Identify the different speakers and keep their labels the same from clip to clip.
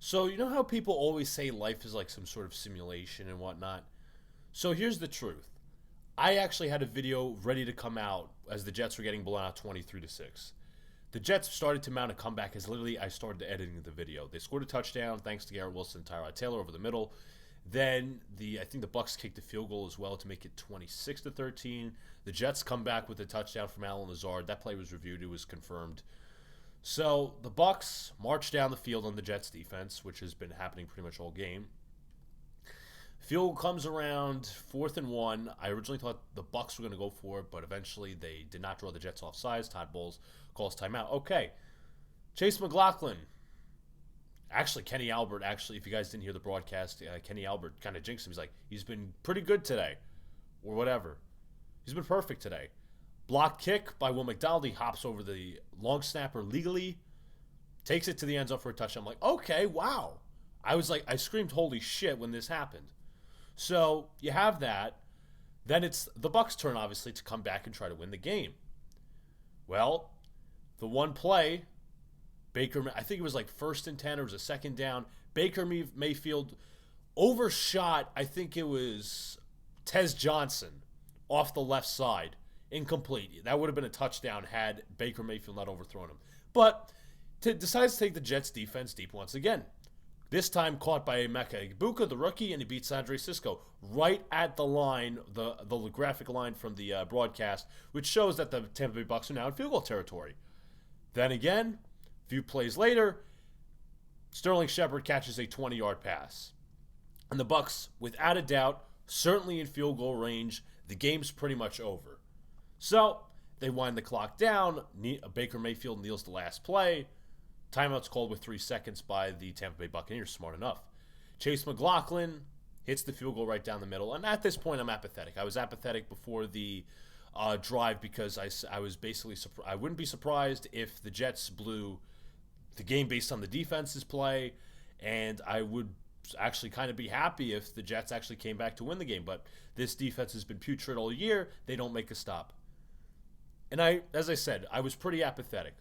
Speaker 1: So, you know how people always say life is like some sort of simulation and whatnot? So, here's the truth. I actually had a video ready to come out as the Jets were getting blown out 23-6. The Jets started to mount a comeback as literally I started editing the video. They scored a touchdown thanks to Garrett Wilson and Tyrod Taylor over the middle. Then I think the Bucks kicked a field goal as well to make it 26-13. The Jets come back with a touchdown from Allen Lazard. That play was reviewed. It was confirmed. So the Bucks march down the field on the Jets defense, which has been happening pretty much all game. Field comes around 4th and 1. I originally thought the Bucks were going to go for it, but eventually they did not draw the Jets off sides. Todd Bowles calls timeout. Okay, Chase McLaughlin. Actually, Kenny Albert, if you guys didn't hear the broadcast, Kenny Albert kind of jinxed him. He's like, he's been pretty good today, or whatever. He's been perfect today. Blocked kick by Will McDonald. He hops over the long snapper legally, takes it to the end zone for a touchdown. I'm like, okay, wow. I screamed, holy shit, when this happened. So you have that. Then it's the Bucks' turn, obviously, to come back and try to win the game. Well, the one play, I think it was like 1st and 10 or it was a second down. Baker Mayfield overshot, I think it was Tez Johnson off the left side. Incomplete. That would have been a touchdown had Baker Mayfield not overthrown him. But decides to take the Jets defense deep once again. This time caught by Emeka Egbuka, the rookie, and he beats Andre Cisco right at the line, the graphic line from the broadcast, which shows that the Tampa Bay Bucks are now in field goal territory. Then again, a few plays later, Sterling Shepard catches a 20-yard pass. And the Bucks, without a doubt, certainly in field goal range. The game's pretty much over. So they wind the clock down. Baker Mayfield kneels the last play. Timeout's called with 3 seconds by the Tampa Bay Buccaneers. Smart enough. Chase McLaughlin hits the field goal right down the middle. And at this point, I'm apathetic. I was apathetic before the drive because I was basically I wouldn't be surprised if the Jets blew the game based on the defense's play, and I would actually kind of be happy if the Jets actually came back to win the game. But this defense has been putrid all year. They don't make a stop. And as I said, I was pretty apathetic.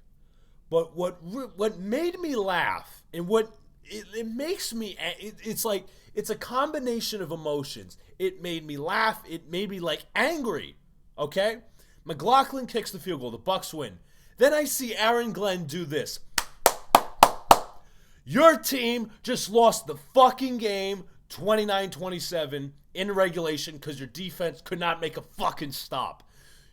Speaker 1: But what made me laugh and what it makes me, it's like it's a combination of emotions. It made me laugh. It made me like angry. Okay, McLaughlin kicks the field goal. The Bucks win. Then I see Aaron Glenn do this. Your team just lost the fucking game 29-27 in regulation because your defense could not make a fucking stop.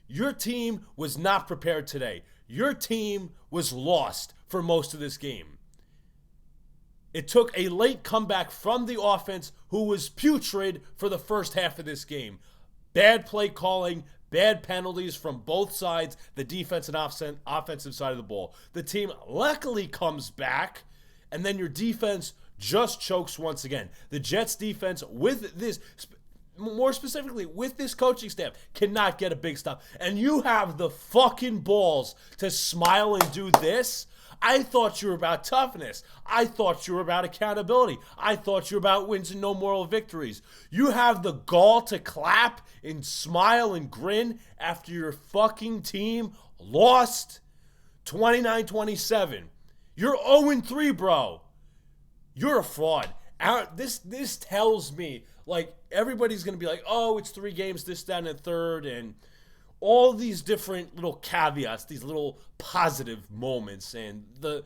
Speaker 1: Your team was not prepared today. Your team was lost for most of this game. It took a late comeback from the offense who was putrid for the first half of this game. Bad play calling, bad penalties from both sides, the defense and offensive side of the ball. The team luckily comes back, and then your defense just chokes once again. The Jets defense with this, more specifically with this coaching staff, cannot get a big stop. And you have the fucking balls to smile and do this? I thought you were about toughness. I thought you were about accountability. I thought you were about wins and no moral victories. You have the gall to clap and smile and grin after your fucking team lost 29-27. You're 0-3, bro. You're a fraud. This tells me, like, everybody's going to be like, oh, it's 3 games, this, that, and the third, and all these different little caveats, these little positive moments, and the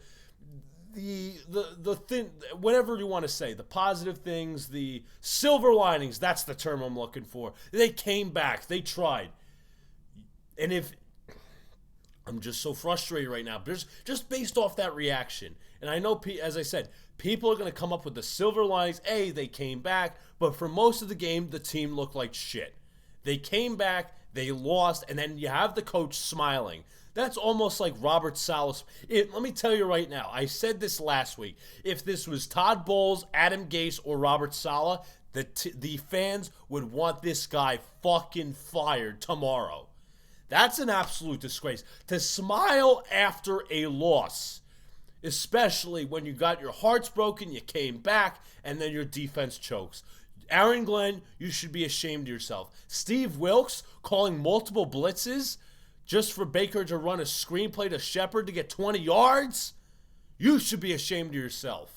Speaker 1: thing, whatever you want to say, the positive things, the silver linings, that's the term I'm looking for. They came back. They tried. And if I'm just so frustrated right now, just based off that reaction. And I know, as I said, people are going to come up with the silver linings. Hey, they came back. But for most of the game, the team looked like shit. They came back, they lost, and then you have the coach smiling. That's almost like Robert Saleh. Let me tell you right now, I said this last week. If this was Todd Bowles, Adam Gase, or Robert Saleh, the fans would want this guy fucking fired tomorrow. That's an absolute disgrace. To smile after a loss, especially when you got your hearts broken, you came back, and then your defense chokes. Aaron Glenn, you should be ashamed of yourself. Steve Wilkes calling multiple blitzes just for Baker to run a screenplay to Shepard to get 20 yards? You should be ashamed of yourself.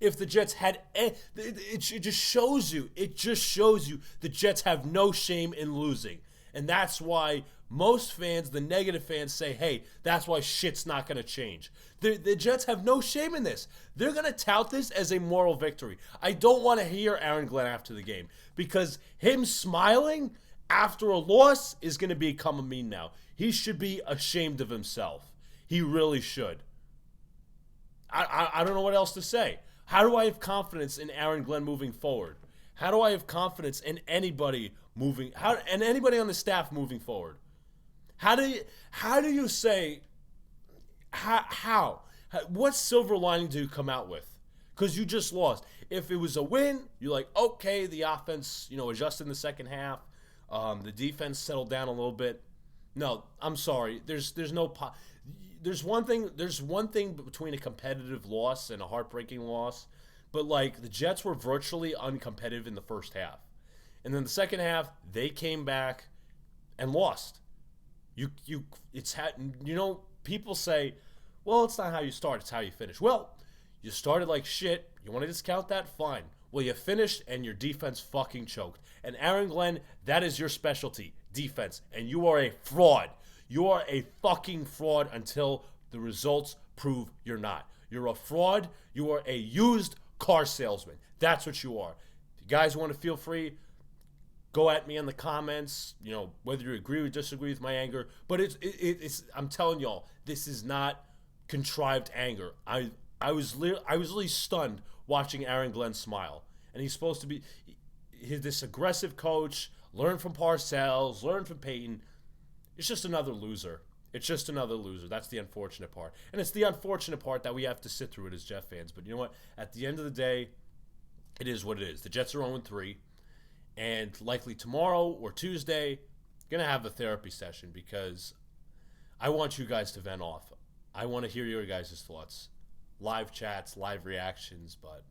Speaker 1: if the Jets had, it just shows you. It just shows you the Jets have no shame in losing, and that's why most fans, the negative fans, say, "Hey, that's why shit's not going to change." The Jets have no shame in this. They're going to tout this as a moral victory. I don't want to hear Aaron Glenn after the game because him smiling after a loss is going to become a meme now. He should be ashamed of himself. He really should. I don't know what else to say. How do I have confidence in Aaron Glenn moving forward? How do I have confidence in anybody anybody on the staff moving forward? How do you say how? What silver lining do you come out with? Because you just lost. If it was a win, you're like, okay, the offense, adjusted in the second half. The defense settled down a little bit. No, I'm sorry. There's one thing between a competitive loss and a heartbreaking loss, but like the Jets were virtually uncompetitive in the first half. And then the second half, they came back and lost. People say, well, it's not how you start, it's how you finish. Well, you started like shit. You want to discount that? Fine. Well, you finished and your defense fucking choked. And Aaron Glenn, that is your specialty, defense. And you are a fraud. You are a fucking fraud until the results prove you're not. You're a fraud. You are a used car salesman. That's what you are. If you guys want to feel free, go at me in the comments, whether you agree or disagree with my anger. But it's I'm telling y'all, this is not contrived anger. I was really stunned watching Aaron Glenn smile. And he's supposed to be this aggressive coach, learn from Parcells, learn from Peyton. It's just another loser. It's just another loser. That's the unfortunate part. And it's the unfortunate part that we have to sit through it as Jet fans. But you know what? At the end of the day, it is what it is. The Jets are 0-3. And likely tomorrow or Tuesday, going to have a therapy session because I want you guys to vent off. I want to hear your guys' thoughts. Live chats, live reactions. But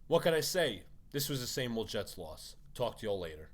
Speaker 1: what can I say? This was the same old Jets loss. Talk to y'all later.